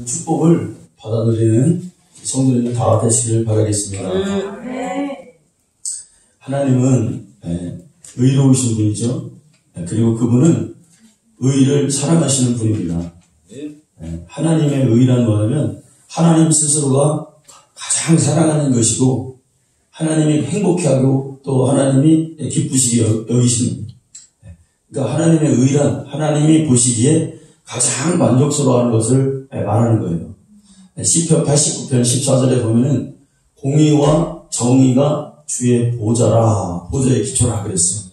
축복을 받아들이는 성도님들 다 되시길 바라겠습니다. 하나님은 의로우신 분이죠. 그리고 그분은 의를 사랑하시는 분입니다. 하나님의 의란 뭐냐면 하나님 스스로가 가장 사랑하는 것이고 하나님이 행복해하고 또 하나님이 기쁘시게 여기시는, 그러니까 하나님의 의란 하나님이 보시기에 가장 만족스러워하는 것을 말하는 거예요. 시편 89편 14절에 보면은 공의와 정의가 주의 보좌라, 보좌의 기초라 그랬어요.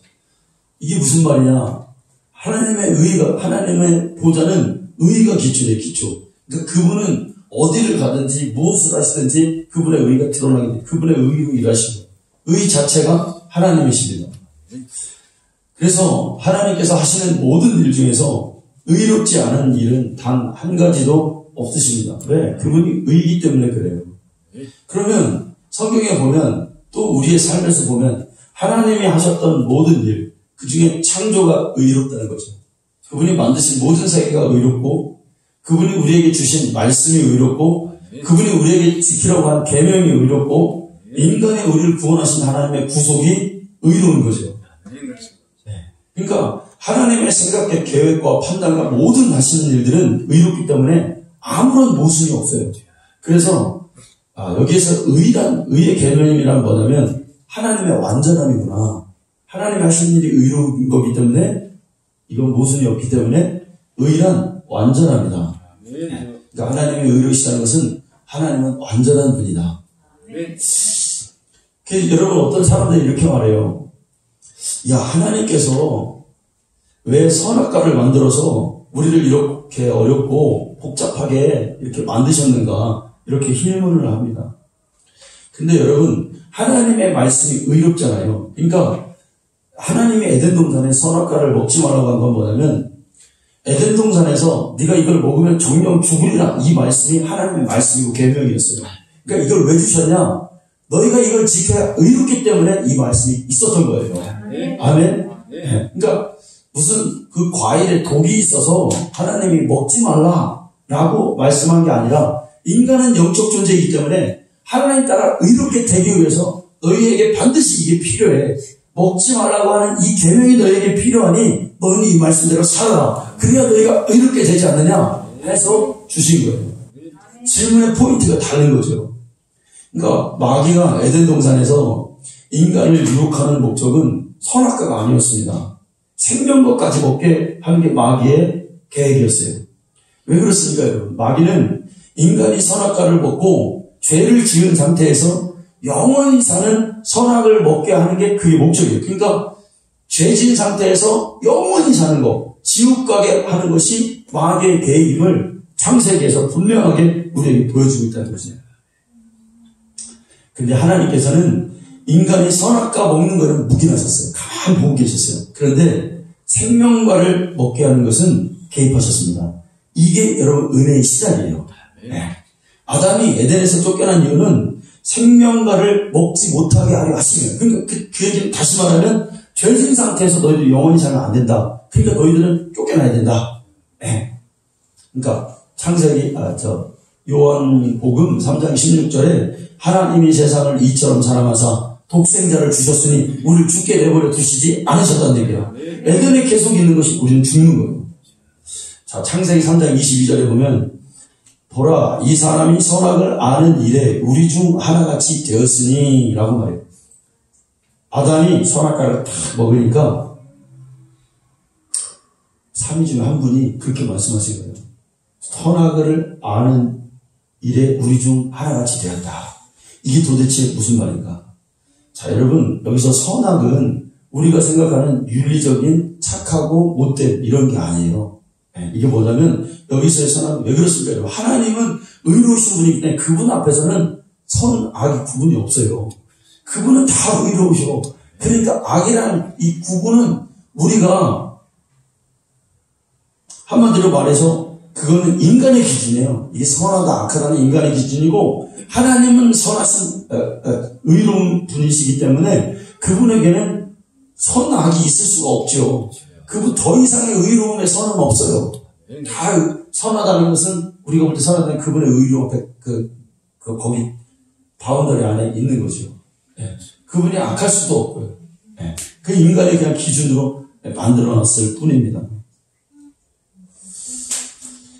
이게 무슨 말이냐? 하나님의 의가, 하나님의 보좌는 의가 기초예요, 기초. 그러니까 그분은 어디를 가든지 무엇을 하시든지 그분의 의가 드러나게 돼요. 그분의 의로 일하시고 의 자체가 하나님이십니다. 그래서 하나님께서 하시는 모든 일 중에서 의롭지 않은 일은 단 한 가지도 없으십니다. 왜? 그분이 의이기 때문에 그래요. 그러면 성경에 보면 또 우리의 삶에서 보면 하나님이 하셨던 모든 일, 그 중에 창조가 의롭다는 거죠. 그분이 만드신 모든 세계가 의롭고 그분이 우리에게 주신 말씀이 의롭고 그분이 우리에게 지키라고 한 계명이 의롭고 인간의 우리를 구원하신 하나님의 구속이 의로운 거죠. 그러니까 하나님의 생각의 계획과 판단과 모든 하시는 일들은 의롭기 때문에 아무런 모순이 없어요. 그래서 여기에서 의의 계명이란 뭐냐면 하나님의 완전함이구나. 하나님이 하시는 일이 의로운 거기 때문에 이건 모순이 없기 때문에 의란 완전합니다. 그러니까 하나님이 의로우시다는 것은 하나님은 완전한 분이다. 여러분, 어떤 사람들이 이렇게 말해요. 야, 하나님께서 왜 선악과를 만들어서 우리를 이렇게 어렵고 복잡하게 이렇게 만드셨는가, 이렇게 힐문을 합니다. 근데 여러분, 하나님의 말씀이 의롭잖아요. 그러니까 하나님이 에덴 동산에 선악과를 먹지 말라고 한 건 뭐냐면 에덴 동산에서 네가 이걸 먹으면 정령 죽으리라, 이 말씀이 하나님의 말씀이고 계명이었어요. 그러니까 이걸 왜 주셨냐? 너희가 이걸 지켜야 의롭기 때문에 이 말씀이 있었던 거예요. 아멘. 그러니까 무슨 그 과일에 독이 있어서 하나님이 먹지 말라라고 말씀한 게 아니라 인간은 영적 존재이기 때문에 하나님 따라 의롭게 되기 위해서 너희에게 반드시 이게 필요해. 먹지 말라고 하는 이 계명이 너희에게 필요하니 너희는 이 말씀대로 살아라. 그래야 너희가 의롭게 되지 않느냐 해서 주신 거예요. 질문의 포인트가 다른 거죠. 그러니까 마귀가 에덴 동산에서 인간을 유혹하는 목적은 선악과가 아니었습니다. 생명과까지 먹게 하는 게 마귀의 계획이었어요. 왜 그렇습니까, 여러분? 마귀는 인간이 선악과를 먹고 죄를 지은 상태에서 영원히 사는 선악을 먹게 하는 게 그의 목적이에요. 그러니까 죄 지은 상태에서 영원히 사는 거, 지옥 가게 하는 것이 마귀의 계획임을 창세기에서 분명하게 우리에게 보여주고 있다는 거죠. 근데 하나님께서는 인간이 선악과 먹는 것은 묵인하셨어요. 가만히 보고 계셨어요. 그런데 생명과를 먹게 하는 것은 개입하셨습니다. 이게 여러분 은혜의 시작이에요. 아담이 에덴에서 쫓겨난 이유는 생명과를 먹지 못하게 하려 하시면, 그러니까 그 얘기는 다시 말하면 죄진 상태에서 너희들 영원히 살면 안 된다. 그러니까 너희들은 쫓겨나야 된다. 그러니까 창세기 요한복음 3장 16절에 하나님이 세상을 이처럼 사랑하사 독생자를 주셨으니 우리를 죽게 내버려 두시지 않으셨다는 얘기야. 에덴에 계속 있는 것이 우리는 죽는 거예요. 자, 창세기 3장 22절에 보면 보라, 이 사람이 선악을 아는 일에 우리 중 하나같이 되었으니 라고 말해요. 아담이 선악과를 딱 먹으니까 삼위 중에 한 분이 그렇게 말씀하신 거예요. 선악을 아는 일에 우리 중 하나같이 되었다. 이게 도대체 무슨 말인가? 자, 여러분, 여기서 선악은 우리가 생각하는 윤리적인 착하고 못된 이런 게 아니에요. 이게 뭐냐면 여기서의 선악은 왜 그렇습니까? 여러분? 하나님은 의로우신 분이기 때문에 그분 앞에서는 선, 악이 구분이 없어요. 그분은 다 의로우셔. 그러니까 악이라는 이 구분은 우리가 한마디로 말해서 그거는 인간의 기준이에요. 이게 선하다 악하다는 인간의 기준이고 하나님은 선하신 의로운 분이시기 때문에 그분에게는 선악이 있을 수가 없죠. 그분 더 이상의 의로움의 선은 없어요. 다 선하다는 것은 우리가 볼 때 선하다는 그분의 의로 거기 바운더리 안에 있는 거죠. 예. 그분이 악할 수도 없고요. 예. 그 인간의 그냥 기준으로 만들어놨을 뿐입니다.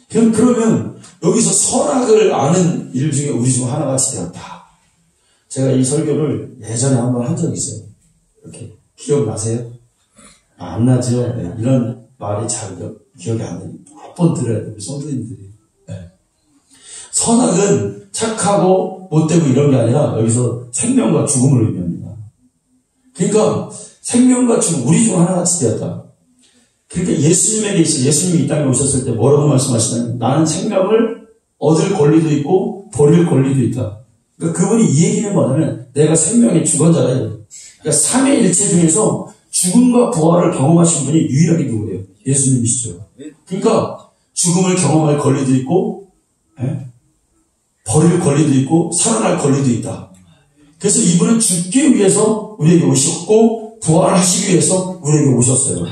그러면 여기서 선악을 아는 일 중에 우리 중 하나같이 되었다. 제가 이 설교를 예전에 한번 한 적이 있어요. 이렇게 기억나세요? 안 나죠? 네. 이런 말이 잘 기억이 안 나요. 몇 번 들어야 돼요. 성도님들이. 네. 선악은 착하고 못되고 이런 게 아니라 여기서 생명과 죽음을 의미합니다. 그러니까 생명과 죽음, 우리 중 하나같이 되었다. 그러니까 예수님에게 있어 예수님이 이 땅에 오셨을 때 뭐라고 말씀하시냐면 나는 생명을 얻을 권리도 있고 버릴 권리도 있다. 그러니까 그분이 이 얘기는 뭐냐면 내가 생명의 주관자라. 그러니까 삼위일체 중에서 죽음과 부활을 경험하신 분이 유일하게 누구예요? 예수님이시죠. 그러니까 죽음을 경험할 권리도 있고 버릴 권리도 있고 살아날 권리도 있다. 그래서 이분은 죽기 위해서 우리에게 오셨고 부활하시기 위해서 우리에게 오셨어요.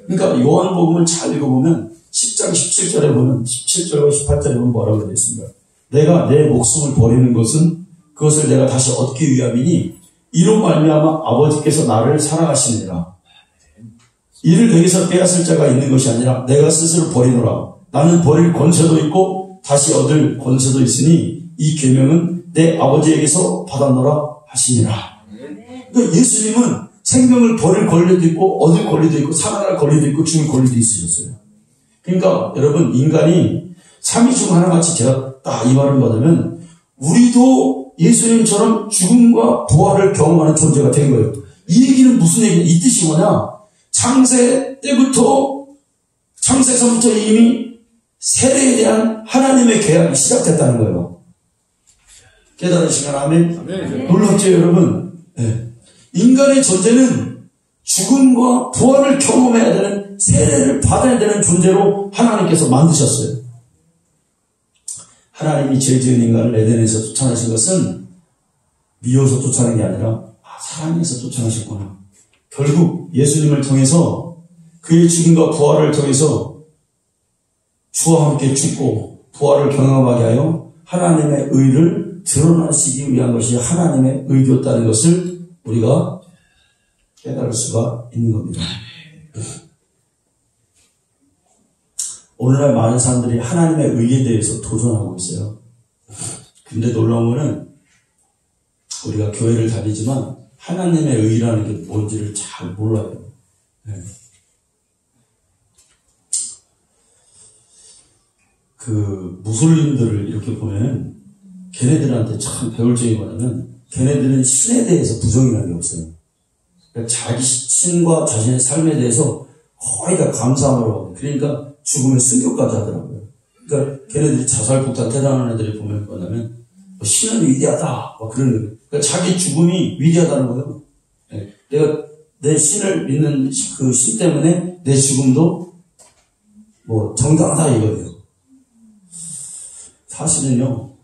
그러니까 요한복음을 잘 읽어보면 10장 17절에 보면 17절과 18절에 보면 뭐라고 되어 있습니다. 내가 내 목숨을 버리는 것은 그것을 내가 다시 얻기 위함이니 이로 말미암아 아버지께서 나를 사랑하시느니라. 이를 내게서 빼앗을 자가 있는 것이 아니라 내가 스스로 버리노라. 나는 버릴 권세도 있고 다시 얻을 권세도 있으니 이 계명은 내 아버지에게서 받았노라 하시니라. 그러니까 예수님은 생명을 버릴 권리도 있고 얻을 권리도 있고 살아날 권리도 있고 죽을 권리도 있으셨어요. 그러니까 여러분 인간이 삼위 중 하나같이 되었다 이 말을 뭐냐면 우리도 예수님처럼 죽음과 부활을 경험하는 존재가 된 거예요. 이 얘기는 무슨 얘기냐? 이 뜻이 뭐냐? 창세 때부터 창세서부터 이미 세례에 대한 하나님의 계약이 시작됐다는 거예요. 깨달으시면 아멘? 아멘. 놀랍죠 여러분? 네. 인간의 존재는 죽음과 부활을 경험해야 되는 세례를 받아야 되는 존재로 하나님께서 만드셨어요. 하나님이 죄 지은 인간을 에덴에서 쫓아내신 것은 미워서 쫓아낸 게 아니라 사랑해서 쫓아내셨구나. 결국 예수님을 통해서 그의 죽음과 부활을 통해서 주와 함께 죽고 부활을 경험하게 하여 하나님의 의를 드러나시기 위한 것이 하나님의 의였다는 것을 우리가 깨달을 수가 있는 겁니다. 오늘날 많은 사람들이 하나님의 의에 대해서 도전하고 있어요. 근데 놀라운 거는 우리가 교회를 다니지만 하나님의 의라는 게 뭔지를 잘 몰라요. 네. 그 무슬림들을 이렇게 보면 걔네들한테 참 배울 점이 뭐냐면 걔네들은 신에 대해서 부정이라는 게 없어요. 그러니까 자기 신과 자신의 삶에 대해서 거의 다 감사함으로 하고 그러니까 죽으면 순교까지 하더라고요. 그러니까 걔네들이 자살폭탄 대단한 애들이 보면 뭐냐면 신은 위대하다 막 그러는 거예요. 그러니까 자기 죽음이 위대하다는 거예요. 네. 내가 내 신을 믿는 그 신 때문에 내 죽음도 뭐 정당하다 이거예요. 사실은요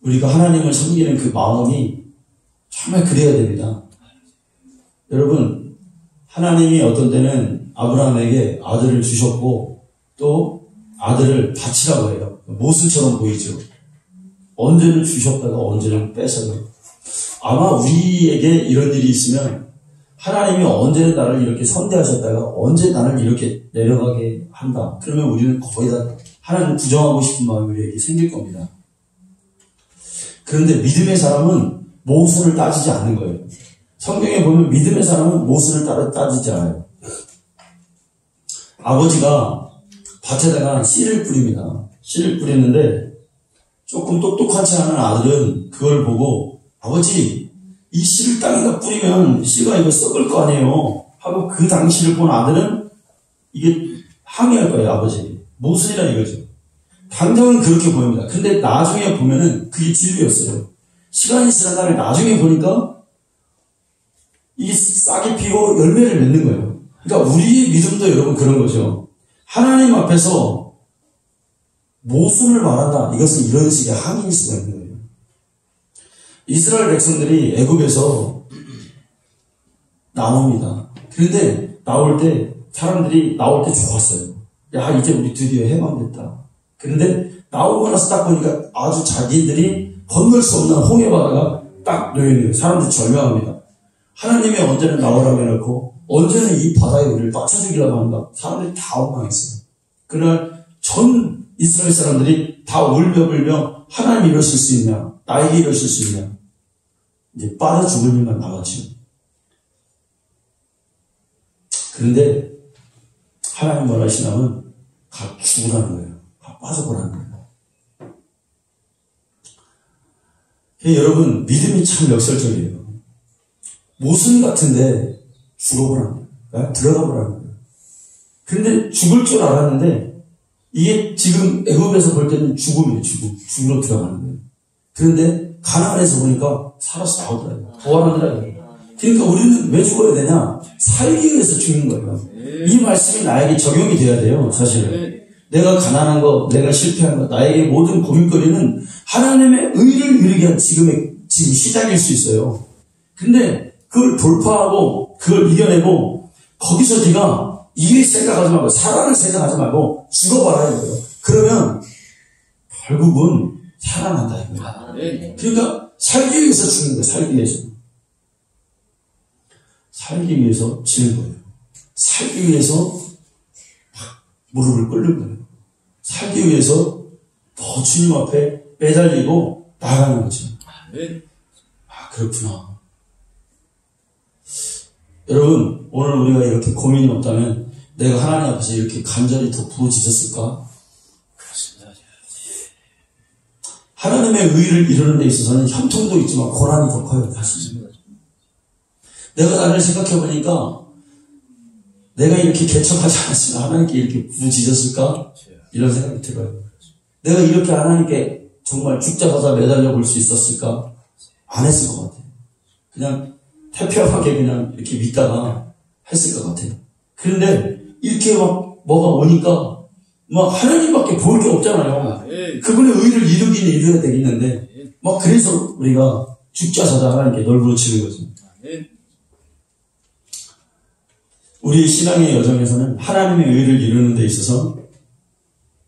우리가 하나님을 섬기는 그 마음이 정말 그래야 됩니다. 여러분 하나님이 어떤 때는 아브라함에게 아들을 주셨고 또 아들을 바치라고 해요. 모순처럼 보이죠. 언제는 주셨다가 언제는 뺏어요. 아마 우리에게 이런 일이 있으면 하나님이 언제는 나를 이렇게 선대하셨다가 언제 나를 이렇게 내려가게 한다. 그러면 우리는 거의 다 하나님을 부정하고 싶은 마음이 우리에게 생길 겁니다. 그런데 믿음의 사람은 모순을 따지지 않는 거예요. 성경에 보면 믿음의 사람은 모순을 따지지 않아요. 아버지가 밭에다가 씨를 뿌립니다. 씨를 뿌리는데 조금 똑똑하지 않은 아들은 그걸 보고 아버지 이 씨를 땅에다 뿌리면 씨가 이거 썩을 거 아니에요 하고 그 당시를 본 아들은 이게 항의할 거예요. 아버지 모순이라 이거죠. 당장은 그렇게 보입니다. 근데 나중에 보면은 그게 진리였어요. 시간이 지나다가 나중에 보니까 이 싹이 피고 열매를 맺는 거예요. 그러니까 우리의 믿음도 여러분 그런 거죠. 하나님 앞에서 모순을 말한다. 이것은 이런 식의 항의일 수가 있는 거예요. 이스라엘 백성들이 애굽에서 나옵니다. 그런데 나올 때 사람들이 나올 때 좋았어요. 야 이제 우리 드디어 해방됐다. 그런데 나오고 나서 딱 보니까 아주 자기들이 건널 수 없는 홍해바다가 딱 놓여있는 거예요. 사람들이 절망합니다. 하나님이 언제는 나오라고 해놓고 언제는 이 바다에 우리를 빠쳐주기라고 한다. 사람들이 다 원망했어요. 그날 전 이스라엘 사람들이 다 울며불며 하나님 이러실 수 있냐, 나에게 이러실 수 있냐. 이제 빠져 죽을 일만 남았죠. 그런데 하나님 뭐라 하시냐면 가 죽으라는 거예요. 가 빠져보라는 거예요. 여러분, 믿음이 참 역설적이에요. 모순 같은데 죽어보라는 거예요. 들어가보라는 거예요. 그런데 죽을 줄 알았는데 이게 지금 애굽에서 볼 때는 죽음이에요. 죽음으로 들어가는 거예요. 그런데 가나안에서 보니까 살아서 나오더라고요. 부활하더라고요. 그러니까 우리는 왜 죽어야 되냐? 살기 위해서 죽는 거예요. 이 말씀이 나에게 적용이 돼야 돼요. 사실은 내가 가난한 거, 내가 실패한 거, 나에게 모든 고민거리는 하나님의 의를 이루기 위한 지금 시작일 수 있어요. 근데 그걸 돌파하고 그걸 이겨내고 거기서 네가 일 생각하지 말고 살아날 생각하지 말고 죽어봐라 이거예요. 그러면 결국은 살아난다 이거예요. 그러니까 살기 위해서 죽는 거예요. 살기 위해서. 살기 위해서 지는 거예요. 살기 위해서 무릎을 꿇는 거예요. 살기 위해서 더 주님 앞에 매달리고 나가는 거죠. 아, 그렇구나. 여러분, 오늘 우리가 이렇게 고민이 없다면 내가 하나님 앞에서 이렇게 간절히 더 부어지셨을까? 그렇습니다. 하나님의 의를 이루는 데 있어서는 형통도 있지만 고난이 더 커요. 사실. 내가 나를 생각해보니까 내가 이렇게 개척하지 않았으면 하나님께 이렇게 부어지셨을까? 이런 생각이 들어요. 내가 이렇게 하나님께 정말 죽자마자 매달려 볼 수 있었을까? 안 했을 것 같아요. 그냥 태평하게 그냥 이렇게 믿다가 했을 것 같아요. 그런데 이렇게 막 뭐가 오니까 막 하나님밖에 볼 게 없잖아요. 그분의 의를 이루기는 이루어야 되겠는데 막 그래서 우리가 죽자마자 하나님께 널브러치는 거죠. 우리 신앙의 여정에서는 하나님의 의를 이루는 데 있어서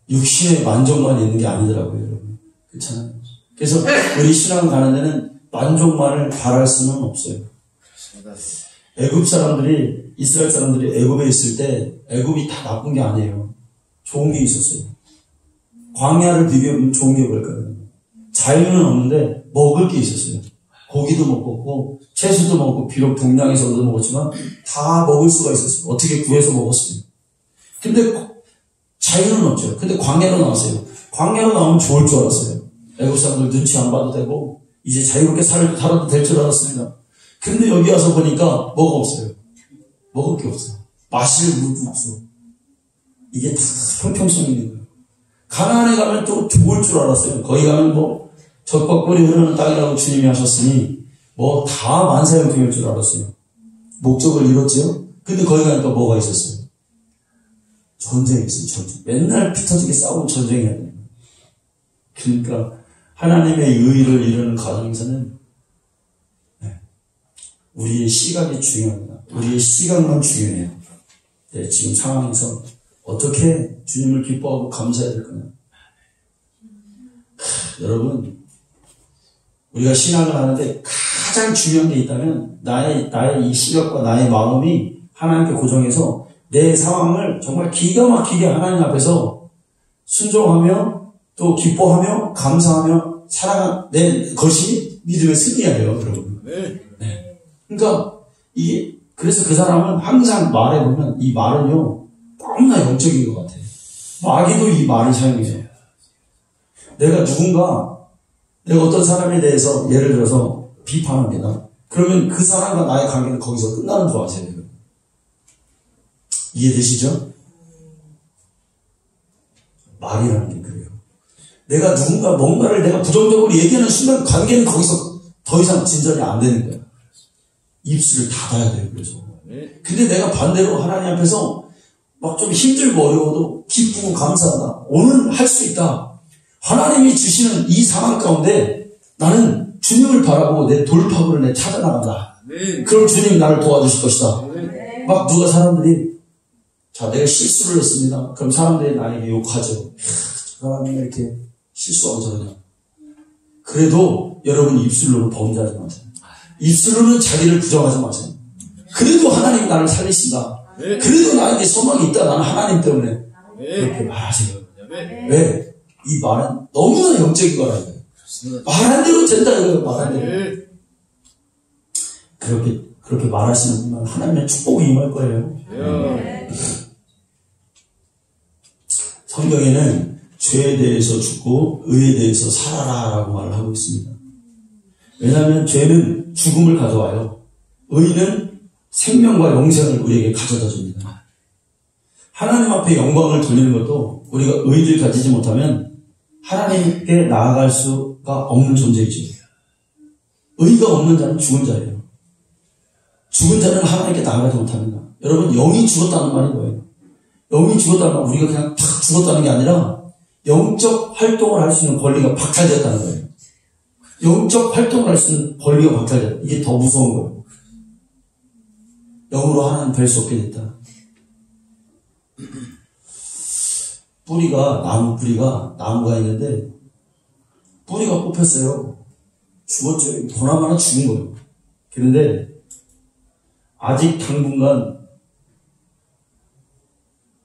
육신의 만족만 있는 게 아니더라고요, 여러분. 그렇잖아요. 그래서 우리 신앙 가는 데는 만족만을 바랄 수는 없어요. 애굽 사람들이, 이스라엘 사람들이 애굽에 있을 때 애굽이 다 나쁜 게 아니에요. 좋은 게 있었어요. 광야를 비교하면 좋은 게 뭘까요? 자유는 없는데 먹을 게 있었어요. 고기도 먹었고 채소도 먹고 비록 동양에서도 먹었지만 다 먹을 수가 있었어요. 어떻게 구해서 먹었어요. 근데 자유는 없죠. 근데 광야로 나왔어요. 광야로 나오면 좋을 줄 알았어요. 애국 사람들 눈치 안 봐도 되고 이제 자유롭게 살아도 될 줄 알았습니다. 근데 여기 와서 보니까 뭐가 없어요. 먹을 게 없어요. 마실 물도 없어. 이게 다 형평성이 있는 거예요. 가나안에 가면 또 좋을 줄 알았어요. 거기 가면 뭐 젖과 꿀이 흐르는 땅이라고 주님이 하셨으니 뭐 다 만사형통일 줄 알았어요. 목적을 이뤘죠. 근데 거기 가니까 뭐가 있었어요? 전쟁이 있어요. 전쟁. 맨날 피 터지게 싸우는 전쟁이야. 그러니까 하나님의 의를 이루는 과정에서는 우리의 시각이 중요합니다. 우리의 시각만 중요해요. 네, 지금 상황에서 어떻게 주님을 기뻐하고 감사해야 될 거냐. 여러분, 우리가 신앙을 하는데 가장 중요한 게 있다면 나의 이 시각과 나의 마음이 하나님께 고정해서 내 상황을 정말 기가 막히게 하나님 앞에서 순종하며 또 기뻐하며 감사하며 살아가는 내 것이 믿음의 승리예요, 여러분. 네. 그러니까 그래서 그 사람은 항상 말해보면 이 말은요 너무나 영적인 것 같아요. 마귀도 이 말을 사용해요. 내가 어떤 사람에 대해서 예를 들어서 비판합니다. 그러면 그 사람과 나의 관계는 거기서 끝나는 줄 아세요? 이해되시죠? 말이라는 게 그래요. 내가 뭔가를 내가 부정적으로 얘기하는 순간 관계는 거기서 더 이상 진전이 안 되는 거야. 입술을 닫아야 돼요, 그래서. 근데 내가 반대로 하나님 앞에서 막 좀 힘들고 어려워도 기쁘고 감사하다. 오늘 할 수 있다. 하나님이 주시는 이 상황 가운데 나는 주님을 바라보고 내 돌파구를 내 찾아나간다. 그럼 주님이 나를 도와주실 것이다. 막 누가 사람들이 자, 내가 실수를 했습니다. 그럼 사람들이 나에게 욕하죠. 저 사람이 이렇게 실수하고 저러냐. 그래도 여러분 입술로는 범죄하지 마세요. 입술로는 자기를 부정하지 마세요. 그래도 하나님 나를 살리신다. 그래도 나에게 소망이 있다. 나는 하나님 때문에. 그렇게 말하세요. 왜? 이 말은 너무나 영적인 거라는 거예요. 말한 대로 된다 이거예요. 말한 대로. 그렇게 말하시는 분만 하나님의 축복이 임할 거예요. 성경에는 죄에 대해서 죽고 의에 대해서 살아라라고 말을 하고 있습니다. 왜냐하면 죄는 죽음을 가져와요. 의는 생명과 영생을 우리에게 가져다 줍니다. 하나님 앞에 영광을 돌리는 것도 우리가 의를 가지지 못하면 하나님께 나아갈 수가 없는 존재이죠. 의가 없는 자는 죽은 자예요. 죽은 자는 하나님께 나아가지 못합니다. 여러분, 영이 죽었다는 말이 뭐예요? 영이 죽었다는 말, 우리가 그냥 탁 죽었다는 게 아니라 영적 활동을 할 수 있는 권리가 박탈되었다는 거예요. 영적 활동을 할 수 있는 권리가 박탈되었다. 이게 더 무서운 거예요. 영으로 하나님 뵐 수 없게 됐다. 나무가 있는데 뿌리가 뽑혔어요. 죽었죠. 보나마나 죽은 거예요. 그런데 아직 당분간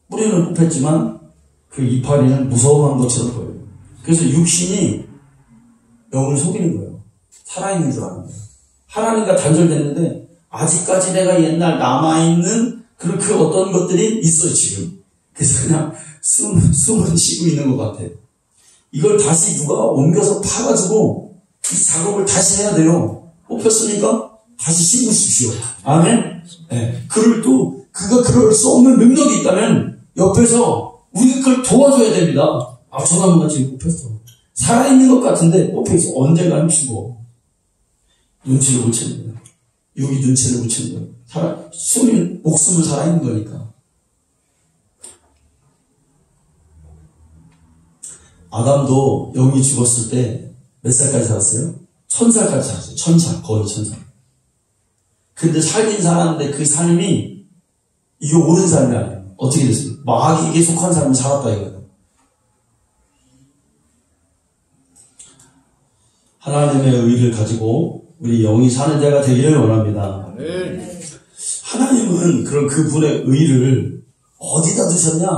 뿌리는 뽑혔지만 그 이파리는 무서워하는 것처럼 보여요. 그래서 육신이 영을 속이는 거예요. 살아있는 줄 아는 거예요. 하나님과 단절됐는데 아직까지 내가 옛날 남아있는 그 어떤 것들이 있어요, 지금. 그래서 그냥 숨을 쉬고 있는 것 같아요. 이걸 다시 누가 옮겨서 파가지고 이 작업을 다시 해야 돼요. 뽑혔으니까 다시 심으십시오. 아멘? 네. 그가 그럴 수 없는 능력이 있다면 옆에서 우리가 그걸 도와줘야 됩니다. 저 나무가 지금 뽑혔어. 살아있는 것 같은데 뽑혀서 언젠가는 죽어. 눈치를 못 채는 거예요. 육이 눈치를 못 채는 거예요. 목숨은 살아있는 거니까. 아담도 영이 죽었을 때 몇 살까지 살았어요? 1000살까지 살았어요. 1000살, 거의 1000살. 근데 살긴 살았는데 그 삶이 이게 옳은 삶이 아니에요. 어떻게 됐어요? 마귀에게 속한 삶을 살았다 이거예요. 하나님의 의를 가지고 우리 영이 사는 자가 되기를 원합니다. 하나님은 그분의 의를 어디다 두셨냐?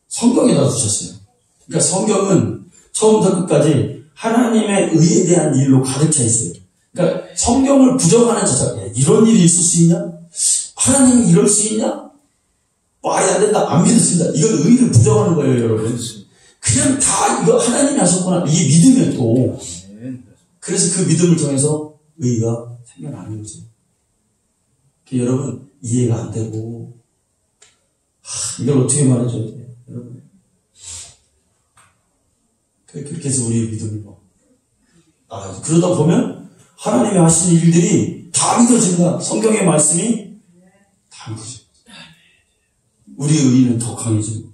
성경에다 두셨어요. 그러니까 성경은 처음부터 끝까지 하나님의 의에 대한 일로 가득 차 있어요. 그러니까 성경을 부정하는 자가 이런 일이 있을 수 있냐? 하나님이 이럴 수 있냐? 말이 안 된다. 안 믿습니다. 이건 의를 부정하는 거예요, 여러분. 그냥 다 이거 하나님이 하셨구나. 이게 믿으면 또. 그래서 그 믿음을 통해서 의가 생겨나는 거죠. 여러분, 이해가 안 되고, 이걸 어떻게 말해줘야 돼요, 여러분? 그렇게 해서 우리의 믿음을 나가죠. 그러다 보면 하나님이 하시는 일들이 다 믿어집니다. 성경의 말씀이 다 믿어집니다. 우리의 의는 더 강해집니다.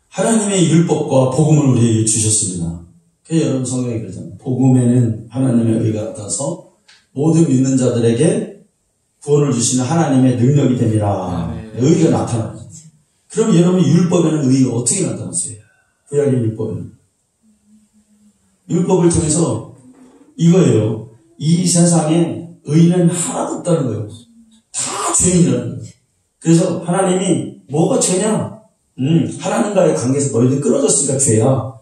하나님의 율법과 복음을 우리에게 주셨습니다. 그래서 여러분 성경에 그러잖아요. 복음에는 하나님의 의가 나타나서 모든 믿는 자들에게 구원을 주시는 하나님의 능력이 됨이라. 의가 나타나요. 그럼 여러분 율법에는 의가 어떻게 나타났어요? 구약의 율법에는. 율법을 통해서 이거예요. 이 세상에 의는 하나도 없다는 거예요. 다 죄인이라는 거예요. 그래서 하나님이 뭐가 죄냐? 하나님과의 관계에서 너희들 끊어졌으니까 죄야.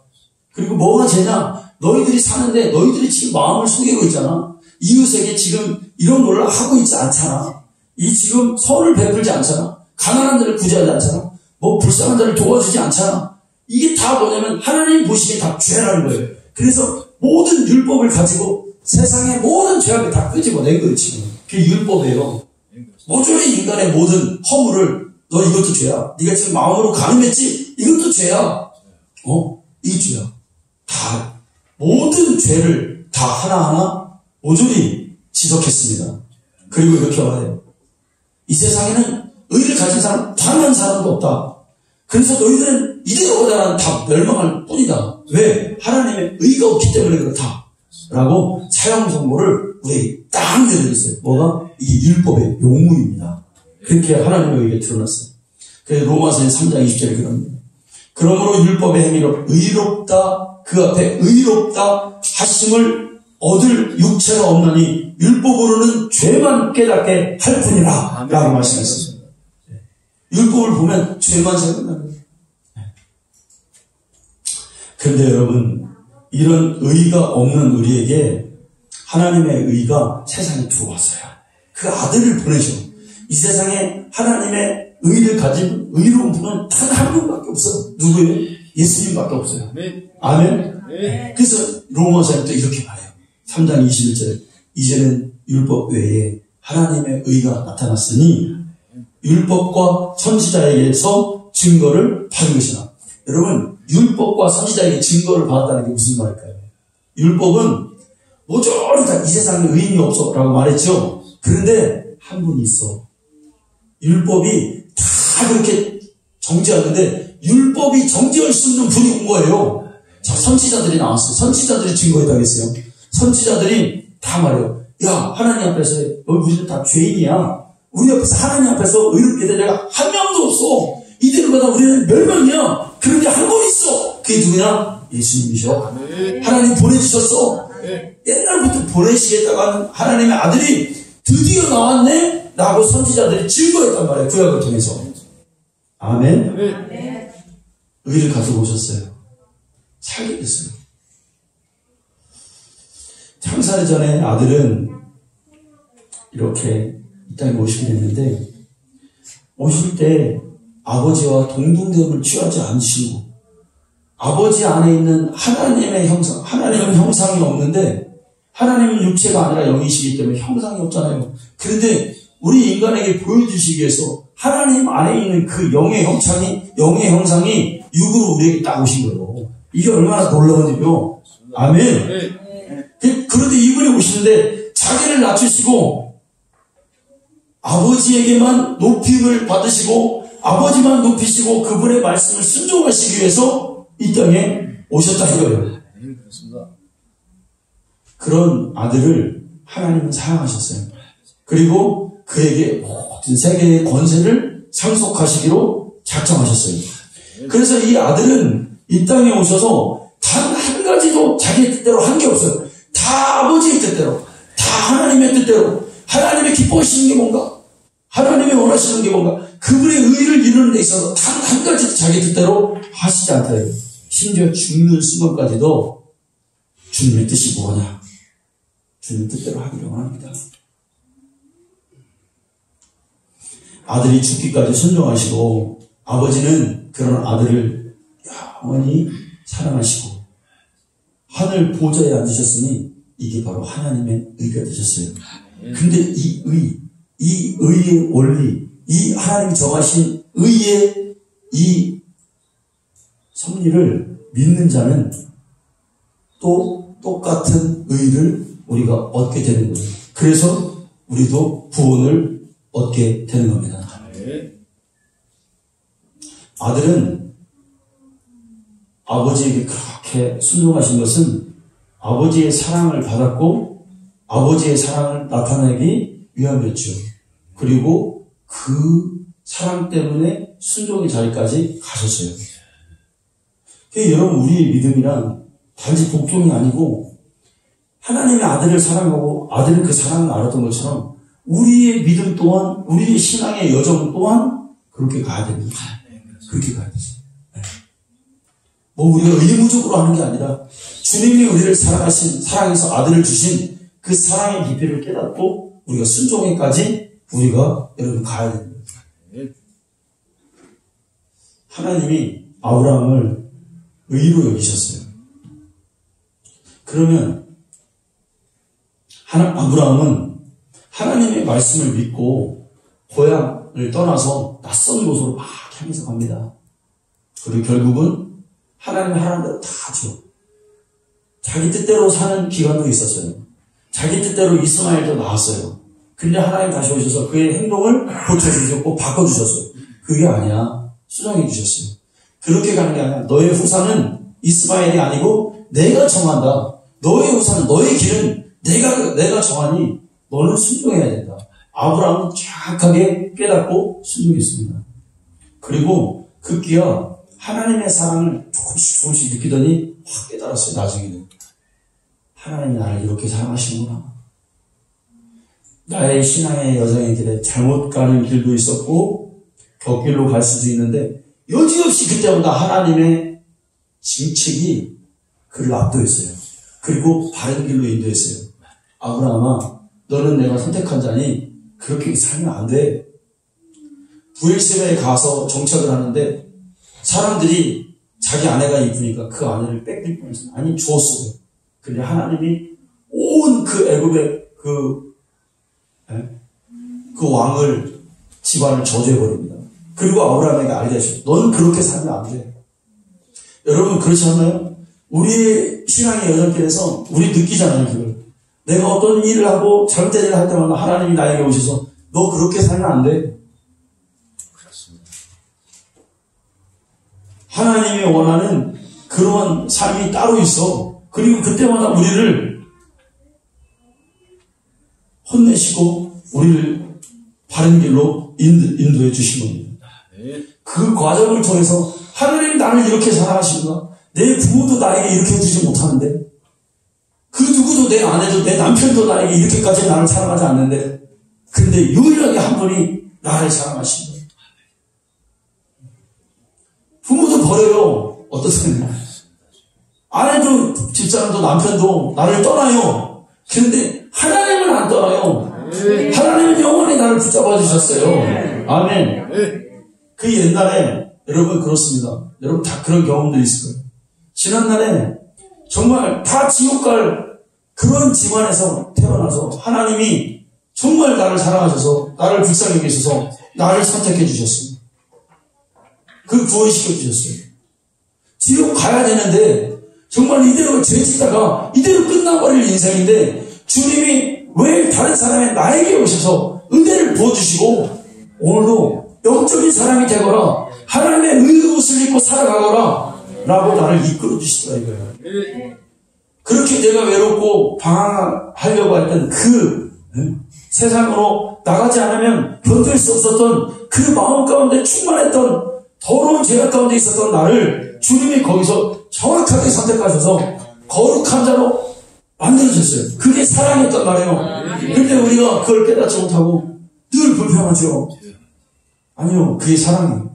그리고 뭐가 죄냐? 너희들이 사는데 너희들이 지금 마음을 속이고 있잖아. 이웃에게 지금 이런 걸 하고 있지 않잖아. 지금 선을 베풀지 않잖아. 가난한 자를 구제하지 않잖아. 불쌍한 자를 도와주지 않잖아. 이게 다 뭐냐면 하나님 보시기에 다 죄라는 거예요. 그래서 모든 율법을 가지고 세상의 모든 죄악을 다 끄집어낸 거예요, 지금. 그게 율법이에요. 모조리 인간의 모든 허물을 너 이것도 죄야. 네가 지금 마음으로 간음했지? 이것도 죄야. 이 죄야. 다 모든 죄를 다 하나하나 모조리 지적했습니다. 그리고 이렇게 말해요. 이 세상에는 의를 가진 사람 단 한 사람도 없다. 그래서 너희들은 이대로보다는 다 멸망할 뿐이다. 왜? 하나님의 의가 없기 때문에 그렇다. 라고 사형 선고를 우리에게 딱 내려줬어요. 뭐가? 이게 율법의 용무입니다. 그렇게 하나님의 의가 드러났어요. 그래서 로마서 3장 20절에 그럽니다. 그러므로 율법의 행위로 의롭다, 그 앞에 의롭다 하심을 얻을 육체가 없나니 율법으로는 죄만 깨닫게 할 뿐이라 라고 말씀했습니다. 율법을 보면 죄만 생각나는 거예요. 그런데 여러분, 이런 의가 없는 우리에게 하나님의 의가 세상에 들어왔어요. 그 아들을 보내죠. 이 세상에 하나님의 의를 가진 의로운 분은 단 한 분밖에 없어요. 누구예요? 예수님밖에 없어요. 아멘? 그래서 로마서에 또 이렇게 말해요. 3장 21절 이제는 율법 외에 하나님의 의가 나타났으니 율법과 선지자에게서 증거를 받은 것이나. 여러분, 율법과 선지자에게 증거를 받았다는 게 무슨 말일까요? 율법은 모조리 다 이 세상에 의인이 없어 라고 말했죠. 그런데 한 분이 있어. 율법이 다 그렇게 정죄하는데 율법이 정죄할 수 없는 분이 온 거예요. 자, 선지자들이 나왔어요. 선지자들이 증거했다겠어요. 선지자들이 다 말해요. 야, 하나님 앞에서 우리는 다 죄인이야. 우리 앞에서 하나님 앞에서 의롭게 될 자가 한 명도 없어. 이들보다 우리는 멸망이야. 그런데 한 분 있어. 그게 누구냐? 예수님이셔. 하나님 보내주셨어. 옛날부터 보내시겠다고 하는 하나님의 아들이 드디어 나왔네? 라고 선지자들이 증거했단 말이에요. 구약을 통해서. 아멘. 의를 가지고 오셨어요. 살게 됐어요. 창세 전에 아들은 이렇게 이 땅에 오시게 됐는데, 오실 때 아버지와 동등됨을 취하지 않으시고, 아버지 안에 있는 하나님의 형상, 하나님은 형상이 없는데, 하나님은 육체가 아니라 영이시기 때문에 형상이 없잖아요. 그런데 우리 인간에게 보여주시기 위해서 하나님 안에 있는 그 영의 형상이 육으로 우리에게 딱 오신 거예요. 이게 얼마나 놀라운 일이요. 아멘. 그런데 이분이 오시는데 자기를 낮추시고 아버지에게만 높임을 받으시고 아버지만 높이시고 그분의 말씀을 순종하시기 위해서 이 땅에 오셨다 이거예요. 그런 아들을 하나님은 사랑하셨어요. 그리고 그에게 모든 세계의 권세를 상속하시기로 작정하셨어요. 그래서 이 아들은 이 땅에 오셔서 단 한 가지도 자기 뜻대로 한 게 없어요. 다 아버지의 뜻대로, 다 하나님의 뜻대로, 하나님의 기뻐하시는 게 뭔가, 하나님이 원하시는 게 뭔가, 그분의 의를 이루는 데 있어서 단 한 가지도 자기 뜻대로 하시지 않다요. 심지어 죽는 순간까지도 주님의 뜻이 뭐냐? 주님 뜻대로 하기를 원합니다. 아들이 죽기까지 순종하시고 아버지는 그런 아들을 영원히 사랑하시고 하늘 보좌에 앉으셨으니 이게 바로 하나님의 의가 되셨어요. 근데 이 의의 원리, 이 하나님이 정하신 의의 이 섭리를 믿는 자는 또 똑같은 의를 우리가 얻게 되는 거예요. 그래서 우리도 구원을 얻게 되는 겁니다. 아들은 아버지에게 그렇게 순종하신 것은 아버지의 사랑을 받았고 아버지의 사랑을 나타내기 위함이었죠. 그리고 그 사랑 때문에 순종의 자리까지 가셨어요. 여러분, 우리의 믿음이란 단지 복종이 아니고 하나님의 아들을 사랑하고 아들은 그 사랑을 알았던 것처럼 우리의 믿음 또한, 우리의 신앙의 여정 또한 그렇게 가야 됩니다. 그렇게 가야 되죠. 우리가 의무적으로 하는 게 아니라 주님이 우리를 사랑해서 아들을 주신 그 사랑의 깊이를 깨닫고 우리가 순종에까지 우리가 여러분 가야 됩니다. 하나님이 아브라함을 의로 여기셨어요. 그러면 아브라함은 하나님의 말씀을 믿고 고향을 떠나서 낯선 곳으로 막 향해서 갑니다. 그리고 결국은 하나님이 하라는 대로 다 하죠. 자기 뜻대로 사는 기간도 있었어요. 자기 뜻대로 이스마엘도 나왔어요. 근데 하나님 다시 오셔서 그의 행동을 고쳐주셨고 바꿔주셨어요. 그게 아니야. 수정해 주셨어요. 그렇게 가는 게 아니라 너의 후사는 이스마엘이 아니고 내가 정한다. 너의 후사는, 너의 길은 내가 정하니 너는 순종해야 된다. 아브라함은 정확하게 깨닫고 순종했습니다. 그리고 급기야 하나님의 사랑을 조금씩 느끼더니 확 깨달았어요. 나중에는 하나님이 나를 이렇게 사랑하시는구나. 나의 신앙의 여정의 길에 잘못 가는 길도 있었고 곁길로 갈 수도 있는데 여지없이 그때마다 하나님의 징책이 그를 압도했어요. 그리고 바른 길로 인도했어요. 아브라함아, 너는 내가 선택한 자니 그렇게 살면 안 돼. 부엘세바에 가서 정착을 하는데 사람들이 자기 아내가 이쁘니까 그 아내를 뺏길 뻔했어요. 아니, 주었어요. 근데 하나님이 온 그 애굽의 그 왕을, 집안을 저주해버립니다. 그리고 아브라함에게 알게 하셨어요. 너는 그렇게 살면 안 돼. 여러분, 그렇지 않나요? 우리의 신앙의 여정길에서 우리 느끼잖아요, 그걸. 내가 어떤 일을 하고 잘못된 일을 할 때마다 하나님이 나에게 오셔서 너 그렇게 살면 안 돼. 그렇습니다. 하나님이 원하는 그런 삶이 따로 있어. 그리고 그때마다 우리를 혼내시고 우리를 바른 길로 인도해 주신 겁니다. 그 과정을 통해서 하나님이 나를 이렇게 사랑하시구나. 내 부모도 나에게 이렇게 해주지 못하는데, 그 누구도 내 아내도 내 남편도 나에게 이렇게까지 나를 사랑하지 않는데, 근데 유일하게 한 분이 나를 사랑하신 거예요. 부모도 버려요. 어떻습니까? 아내도 집사람도 남편도 나를 떠나요. 그런데 하나님은 안 떠나요. 하나님은 영원히 나를 붙잡아 주셨어요. 아멘. 그 옛날에 여러분 그렇습니다. 여러분 다 그런 경험들이 있을 거예요. 지난날에 정말 다 지옥 갈 그런 집안에서 태어나서 하나님이 정말 나를 사랑하셔서 나를 불쌍히 계셔서 나를 선택해 주셨습니다. 그 구원시켜 주셨어요. 지옥 가야 되는데 정말 이대로 죄짓다가 이대로 끝나버릴 인생인데 주님이 왜 다른 사람의 나에게 오셔서 은혜를 부어주시고 오늘도 영적인 사람이 되거라, 하나님의 의의 옷을 입고 살아가거라 라고 나를 이끌어 주시더라 이거예요. 그렇게 내가 외롭고 방황하려고 했던 그 세상으로 나가지 않으면 견딜 수 없었던 그 마음 가운데 충만했던 더러운 죄악 가운데 있었던 나를 주님이 거기서 정확하게 선택하셔서 거룩한 자로 만들어줬어요. 그게 사랑이었단 말이에요. 근데 우리가 그걸 깨닫지 못하고 늘 불평하죠. 아니요, 그게 사랑이에요.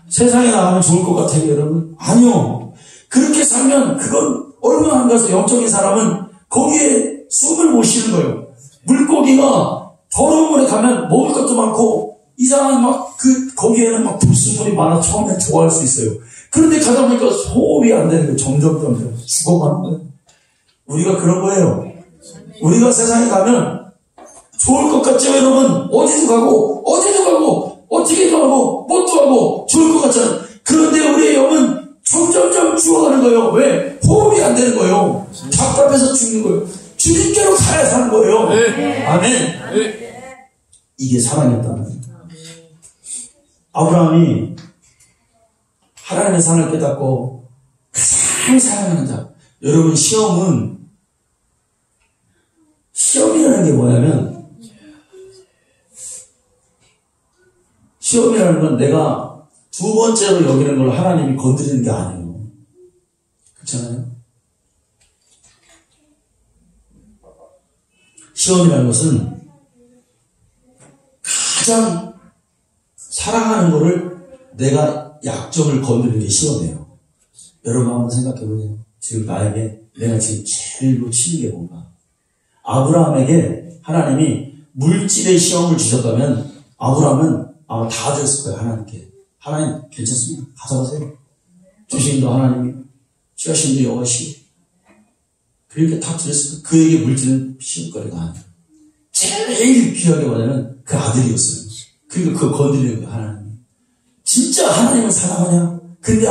세상에 나가면 좋을 것 같아요, 여러분? 아니요. 그렇게 살면 그건 얼마 안 가서 영적인 사람은 거기에 숨을 못 쉬는 거예요. 물고기가 더러운 물에 가면 먹을 것도 많고 이상한 거기에는 불순물이 많아 처음에 좋아할 수 있어요. 그런데 가다 보니까 호흡이 안 되는 거예요. 점점 죽어가는 거예요. 우리가 그런 거예요. 우리가 세상에 가면 좋을 것 같죠, 여러분? 어디도 가고 어떻게도 하고 뭣도 하고 좋을 것 같잖아요. 그런데 우리의 영은 점점점 죽어가는 거예요. 왜? 호흡이 안 되는 거예요. 답답해서 죽는 거예요. 주님께로 가야 사는 거예요. 아멘. 이게 사랑이었다는 거예요. 아브라함이 하나님의 사랑을 깨닫고 가장 사랑하는 자. 여러분, 시험이라는 게 뭐냐면, 시험이라는 건 내가 두 번째로 여기는 걸 하나님이 건드리는 게 아니에요. 그렇잖아요? 시험이라는 것은 가장 사랑하는 거를 내가 약점을 건드리는 게 시험이에요. 여러분 한번 생각해 보세요. 지금 나에게 내가 지금 제일 놓치는 게 뭔가. 아브라함에게 하나님이 물질의 시험을 주셨다면 아브라함은 아마 다 드렸을 거예요. 하나님께. 하나님 괜찮습니다. 가져가세요. 주신도 하나님이, 취하신도 여호와시고. 그렇게 다 드렸을 거예요. 그에게 물질은 시험거리가 아니에요. 제일 귀하게 뭐냐면 그 아들이었어요. 그러니까 그거 건드리는 거예요. 하나님. 진짜 하나님을 사랑하냐? 근데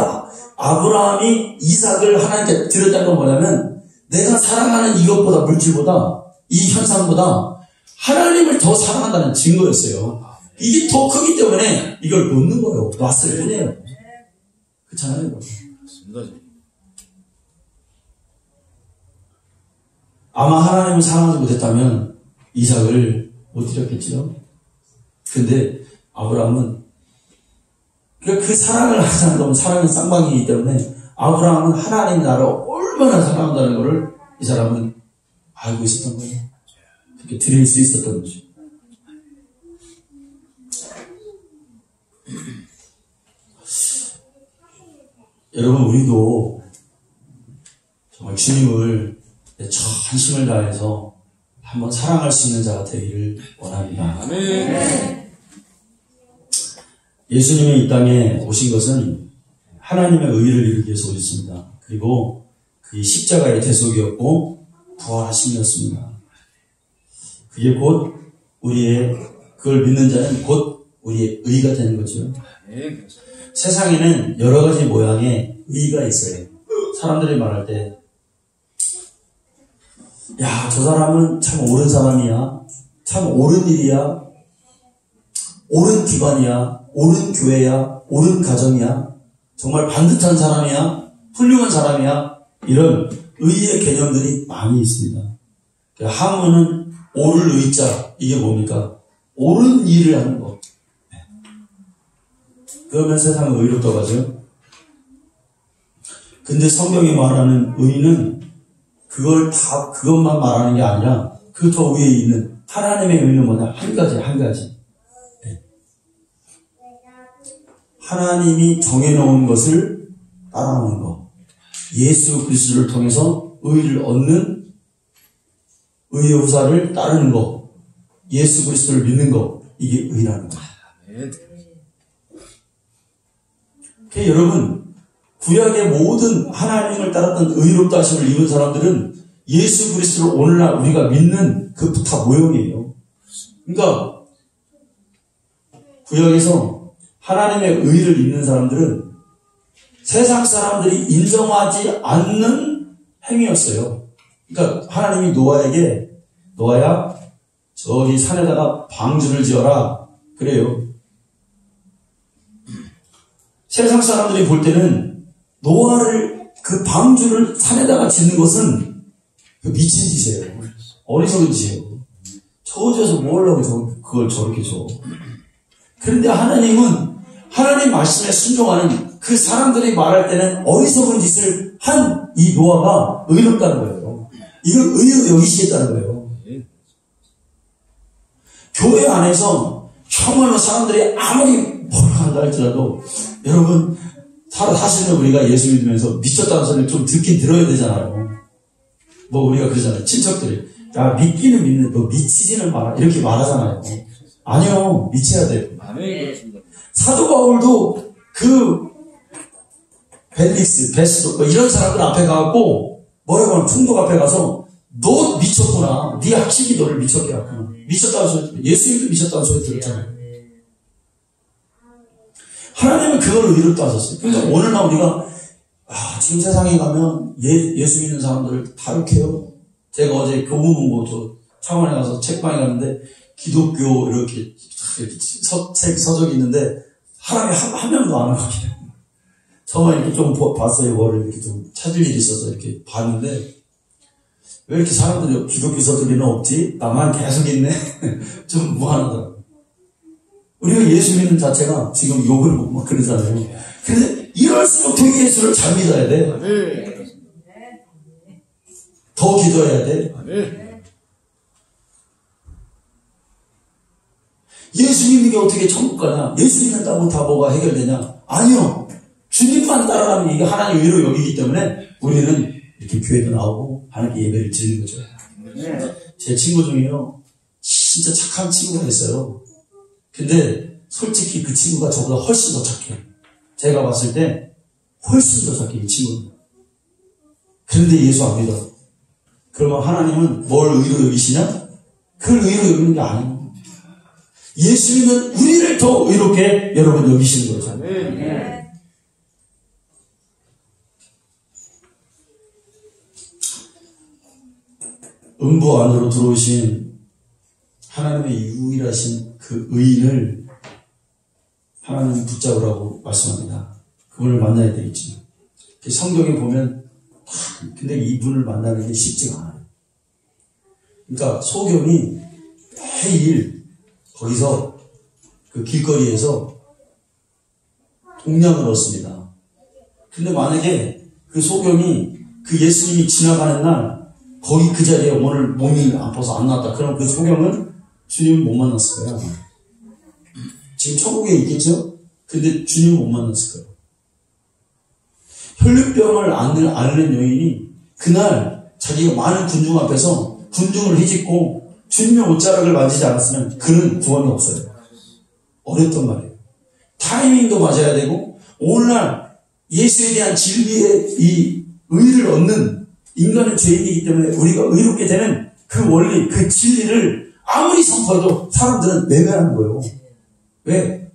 아브라함이 이삭을 하나님께 드렸다는 건 뭐냐면 내가 사랑하는 이것보다, 물질보다, 이 현상보다 하나님을 더 사랑한다는 증거였어요. 이게 더 크기 때문에 이걸 놓는 거예요. 놨을 뿐이에요. 그렇잖아요. 아마 하나님을 사랑하지 못했다면 이삭을 못 드렸겠죠. 근데 아브라함은 그러니까 그 사랑을 하자는 건 사랑은 쌍방이기 때문에 아브라함은 하나님 나라를 얼마나 사랑한다는 것을 이 사람은 알고 있었던 거예요. 그렇게 드릴 수 있었던 거죠. 여러분, 우리도 정말 주님을 전심을 다해서 한번 사랑할 수 있는 자가 되기를 원합니다. 아멘. 예수님이 이 땅에 오신 것은 하나님의 의를 이루기 위해서 오셨습니다. 그리고 그게 십자가의 대속이었고 부활하심이었습니다. 그게 곧 그걸 믿는 자는 곧 우리의 의가 되는 거죠. 세상에는 여러 가지 모양의 의가 있어요. 사람들이 말할 때, 야, 저 사람은 참 옳은 사람이야. 참 옳은 일이야. 옳은 기관이야. 옳은 교회야. 옳은 가정이야. 정말 반듯한 사람이야. 훌륭한 사람이야. 이런 의의 개념들이 많이 있습니다. 한문은 옳을 의자. 이게 뭡니까? 옳은 일을 하는 거. 그러면 세상은 의롭다고 하죠. 근데 성경이 말하는 의는 그것만 말하는 게 아니라 그 더 위에 있는 하나님의 의는 뭐냐? 한 가지. 네. 하나님이 정해놓은 것을 따라하는 거. 예수 그리스도를 통해서 의를 얻는 의의 후사를 따르는 거. 예수 그리스도를 믿는 거. 이게 의라는 거예요. 여러분, 구약의 모든 하나님을 따랐던 의롭다 하심을 입은 사람들은 예수 그리스도를 오늘날 우리가 믿는 그 다 모형이에요. 그러니까 구약에서 하나님의 의를 입는 사람들은 세상 사람들이 인정하지 않는 행위였어요. 그러니까 하나님이 노아에게, 노아야 저기 산에다가 방주를 지어라 그래요. 세상 사람들이 볼 때는 노아를 그 방주를 산에다가 짓는 것은 미친 짓이에요. 어리석은 짓이에요. 저주에서 뭐 하려고 그걸 저렇게 줘. 그런데 하나님은 하나님 말씀에 순종하는 그 사람들이 말할 때는 어리석은 짓을 한 이 노아가 의롭다는 거예요. 이걸 의로 여기시겠다는 거예요. 교회 안에서 정말로 사람들이 아무리 뭐라 한다 할지라도 여러분 사실은 우리가 예수 믿으면서 미쳤다는 소리를 좀 듣긴 들어야 되잖아요. 뭐 우리가 그러잖아요. 친척들이 야 믿기는 믿는데 너 미치지는 마라 이렇게 말하잖아요. 아니요, 미쳐야 돼요. 사도 바울도 그 벨릭스, 베스도 이런 사람들 앞에 가고 뭐라고 하면 총독 앞에 가서 너 미쳤구나. 네 학식이 너를 미쳤게 했구나. 미쳤다는 소리, 예수님도 미쳤다는 소리 들었잖아요. 그러니까 하나님은 그걸 의롭다 하셨어요. 그러니까 오늘날 우리가 지금 세상에 가면 예수 믿는 사람들을 다육해요. 제가 어제 교무문고 창원에 가서 책방에 갔는데 기독교 이렇게 서적이 있는데 사람이 한 명도 안 와요. 처음에 이렇게 좀 봤어요. 뭐를 이렇게 좀 찾을 일이 있어서 이렇게 봤는데 왜 이렇게 사람들이 기독교 서적에는 없지? 나만 계속 있네. 좀 무한하더라고요. 우리가 예수 믿는 자체가 지금 욕을 먹고 막 그러잖아요. 그런데 이럴수록 더 예수를 잘 믿어야 돼. 더 기도해야 돼. 예수 믿는 게 어떻게 천국 가냐? 예수 믿는다고 다 뭐가 해결되냐? 아니요. 주님만 따라가면 이게 하나님 의로 여기기 때문에 우리는 이렇게 교회도 나오고 하나님께 예배를 드리는 거죠. 제 친구 중에요. 진짜 착한 친구가 있어요. 근데 솔직히 그 친구가 저보다 훨씬 더 착해요. 제가 봤을 때 훨씬 더 착해, 이 친구는. 그런데 예수 안 믿어. 그러면 하나님은 뭘 의로 여기시냐? 그걸 의로 여기는 게 아니에요. 예수 믿는 우리를 더 의롭게 여러분 여기시는 거죠. 음부 안으로 들어오신 하나님의 유일하신 그 의인을 하나님 붙잡으라고 말씀합니다. 그분을 만나야 되겠죠. 성경에 보면 근데 이분을 만나는 게 쉽지가 않아요. 그러니까 소경이 매일 거기서 그 길거리에서 동량을 얻습니다. 근데 만약에 그 소경이 그 예수님이 지나가는 날 거기 그 자리에 오늘 몸이 아파서 안 나왔다. 그럼 그 소경은 주님을 못 만났을 거예요. 지금 천국에 있겠죠? 근데 주님을 못 만났을 거예요. 혈류병을 앓는 여인이 그날 자기가 많은 군중 앞에서 군중을 헤집고 주님의 옷자락을 만지지 않았으면 그는 구원이 없어요. 어렵단 말이에요. 타이밍도 맞아야 되고 오늘날 예수에 대한 진리의 이 의를 얻는 인간은 죄인이기 때문에 우리가 의롭게 되는 그 원리, 그 진리를 아무리 선포해도 사람들은 외면하는 거예요. 왜?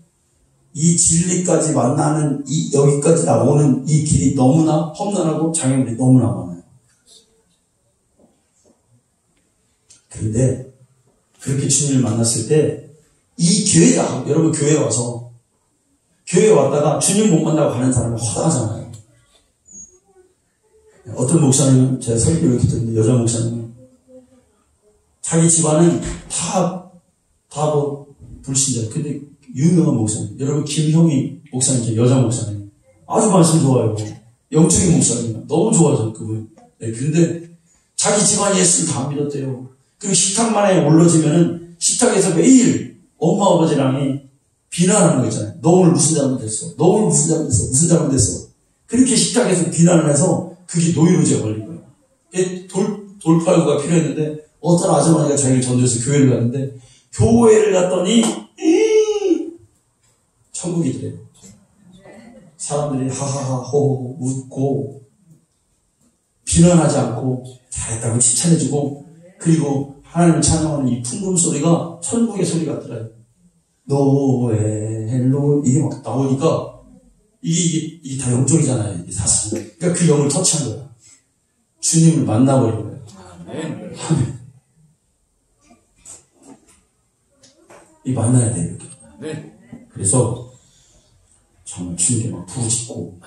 이 진리까지 만나는 여기까지 나오는 이 길이 너무나 험난하고 장애물이 너무나 많아요. 그런데 그렇게 주님을 만났을 때 이 교회가 여러분 교회에 와서 교회에 왔다가 주님 못 만나고 가는 사람은 허다하잖아요. 어떤 목사님은 제가 설교를 이렇게 듣는데 여자 목사님은 자기 집안은 다 불신자. 근데 유명한 목사님. 여러분 김형희 목사님, 여자 목사님. 아주 말씀 좋아요. 영적인 목사님. 너무 좋아서 그분. 네, 근데 자기 집안 예수를 다 믿었대요. 그리고 식탁만에 올라지면은 식탁에서 매일 엄마 아버지랑이 비난하는 거 있잖아요. 너 오늘 무슨 잘못했어? 너 오늘 무슨 잘못했어? 무슨 잘못했어? 그렇게 식탁에서 비난을 해서 그게 노이로제가 걸린 거예요. 돌팔구가 필요했는데 어떤 아주머니가 자기를 전도해서 교회를 갔는데 교회를 갔더니 천국이더래요. 사람들이 하하하 호호 웃고 비난하지 않고 잘했다고 칭찬해주고 그리고 하나님을 찬양하는 이 풍금 소리가 천국의 소리 같더라고요. 노엘로 이게 막 나오니까 이게 다 영적이잖아요. 이게 사실. 그러니까 그 영을 터치한 거야. 주님을 만나버린 거예요. 아멘. 이 만나야 돼요. 이렇게. 아멘. 그래서 정말 주님께 막 부르짖고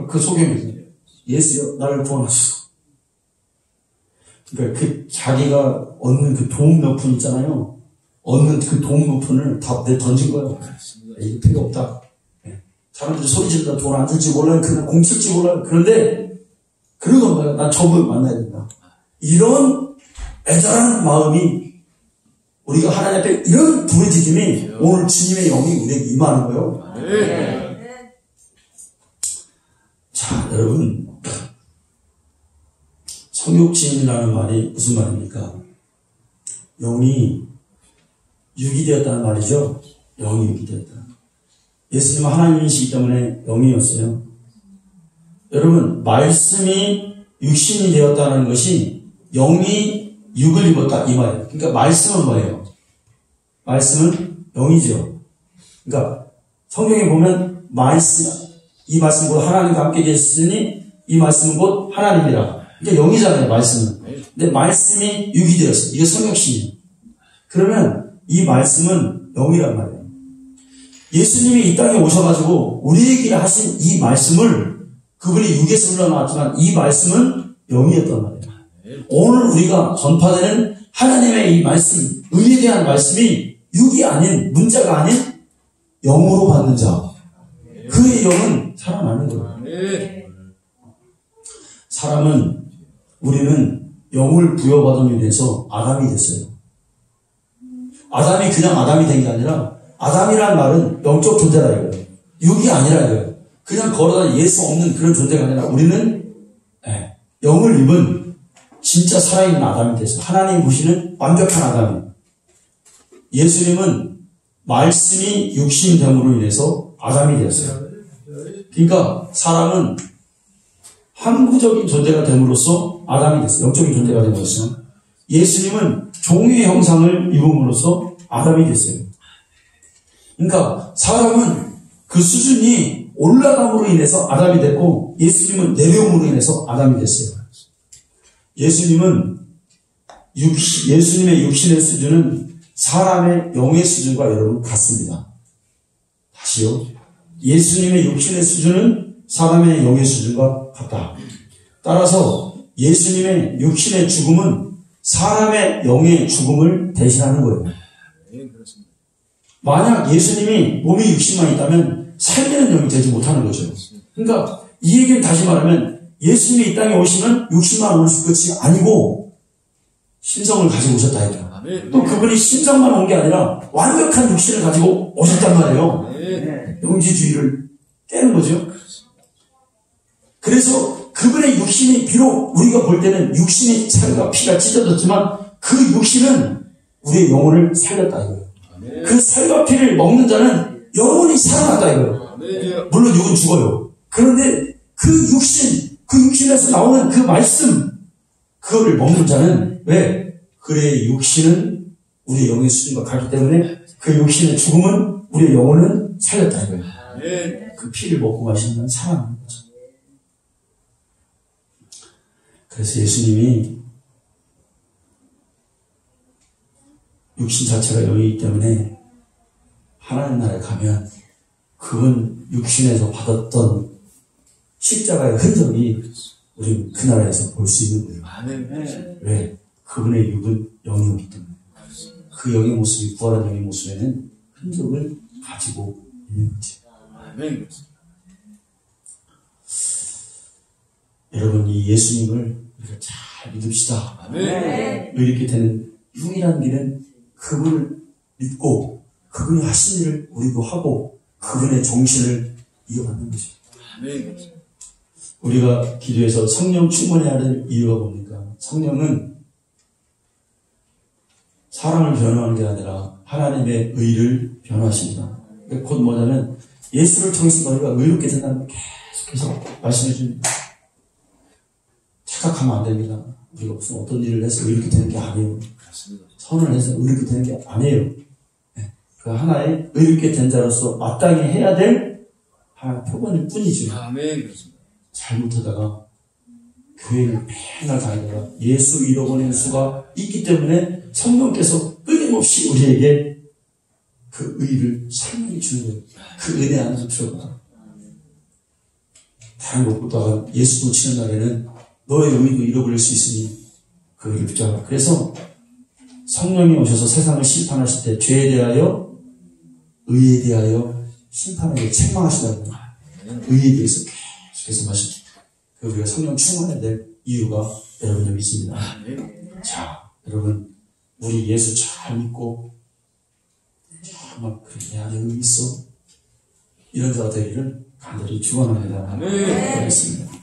그 소경이 예수여 나를 구원하소서. 그러니까 그 자기가 얻는 그 돈 몇 푼 있잖아요. 얻는 그 돈 몇 푼을 다 던진 거예요. 이게 필요 없다. 사람들이 소리 지르다 돈 안 쓸지 몰라요. 그냥 공 쓸지 몰라요. 그런데 그러던 거예요. 난 저분을 만나야 된다. 이런 애절한 마음이 우리가 하나님 앞에 이런 부르짖음이 오늘 주님의 영이 우리에게 임하는 거예요. 자, 여러분 성육신이라는 말이 무슨 말입니까? 영이 육이 되었다는 말이죠. 영이 육이 되었다. 예수님은 하나님이시기 때문에 영이었어요. 여러분 말씀이 육신이 되었다는 것이 영이 육을 입었다 이 말이에요. 그러니까 말씀은 뭐예요? 말씀은 영이죠. 그러니까 성경에 보면 이 말씀 곧 하나님과 함께 계셨으니 이 말씀은 곧 하나님이라. 그러니까 영이잖아요. 말씀은. 근데 말씀이 육이 되었어요. 이게 성육신이에요. 그러면 이 말씀은 영이란 말이에요. 예수님이 이 땅에 오셔가지고 우리에게 하신 이 말씀을 그분이 육에서 흘러나왔지만 이 말씀은 영이었단 말이에요. 오늘 우리가 전파되는 하나님의 이 말씀, 의에 대한 말씀이 육이 아닌, 문자가 아닌 영으로 받는 자. 그의 영은 살아나는 거예요. 우리는 영을 부여받음에 대해서 아담이 됐어요. 아담이 그냥 아담이 된 게 아니라 아담이라는 말은 영적 존재라 이거예요. 육이 아니라 이거예요. 그냥 걸어다니는 예수 없는 그런 존재가 아니라 우리는 영을 입은 진짜 살아있는 아담이 됐어요. 하나님 보시는 완벽한 아담이. 예수님은 말씀이 육신이 됨으로 인해서 아담이 되었어요. 그러니까 사람은 항구적인 존재가 됨으로써 아담이 됐어요. 영적인 존재가 됨으로써. 예수님은 종의 형상을 입음으로써 아담이 됐어요. 그러니까 사람은 그 수준이 올라감으로 인해서 아담이 됐고 예수님은 내려옴으로 인해서 아담이 됐어요. 예수님의 육신의 수준은 사람의 영의 수준과 여러분 같습니다. 다시요. 예수님의 육신의 수준은 사람의 영의 수준과 같다. 따라서 예수님의 육신의 죽음은 사람의 영의 죽음을 대신하는 거예요. 만약 예수님이 몸이 육신만 있다면 살리는 영이 되지 못하는 거죠. 그러니까 이 얘기를 다시 말하면 예수님이 이 땅에 오시면 육신만 올 것이 아니고 신성을 가지고 오셨다 이거예요. 또 그분이 신성만 온 게 아니라 완벽한 육신을 가지고 오셨단 말이에요. 영지주의를 깨는 거죠. 그래서 그분의 육신이 비록 우리가 볼 때는 육신의 살과 피가 찢어졌지만 그 육신은 우리의 영혼을 살렸다 이거예요. 그 살과 피를 먹는 자는 영혼이 살아났다 이거예요. 물론 육은 죽어요. 그런데 그 육신에서 나오는 그 말씀, 그거를 먹는 자는 왜? 그의 육신은 우리의 영의 수준과 같기 때문에 그 육신의 죽음은 우리의 영혼은 살렸다 이거예요. 그 피를 먹고 마시는 건 살아나는 거죠. 그래서 예수님이 육신 자체가 영이기 때문에 하나님 나라에 가면 그분 육신에서 받았던 십자가의 흔적이 우리는 그 나라에서 볼 수 있는 거예요. 왜? 그분의 육은 영이었기 때문에. 그 영의 모습이 부활한 영의 모습에는 흔적을 가지고 있는 거지. 여러분, 이 예수님을 우리가 잘 믿읍시다. 이렇게 되는 유일한 길은 그분을 믿고 그분이 하신 일을 우리도 하고 그분의 정신을 이어받는 거죠. 우리가 기도해서 성령 충만해야 될 이유가 뭡니까? 성령은 사람을 변호하는 게 아니라 하나님의 의를 변호하십니다. 그러니까 곧 뭐냐면 예수를 통해서 너희가 의롭게 된다는 걸 계속해서 말씀해 줍니다. 착각하면 안 됩니다. 우리가 무슨 어떤 일을 해서 의롭게 되는 게 아니에요. 선을 해서 의롭게 되는 게 아니에요. 그 하나의 의롭게 된 자로서 마땅히 해야 될 하나의 표본일 뿐이죠. 잘못하다가 교회를 맨날 다니다가 예수 잃어버리는 수가 있기 때문에 성령께서 끊임없이 우리에게 그 의를 설명해 주는 거예요. 그 은혜 안에서 들어가. 다른 것보다 예수 놓치는 날에는 너의 의도 잃어버릴 수 있으니 그 의를 붙잡아. 그래서 성령이 오셔서 세상을 심판하실 때 죄에 대하여 의에 대하여 심판하게 책망하시다는 거예요. 의에 대해서 계속해서 마십니다. 우리가 성령 충만해야 될 이유가 여러분 여기 있습니다. 자, 여러분 우리 예수 잘 믿고 정말 내 안에 의이 있어 이런 자가 되기를 간절히 축원합니다. 알겠습니다.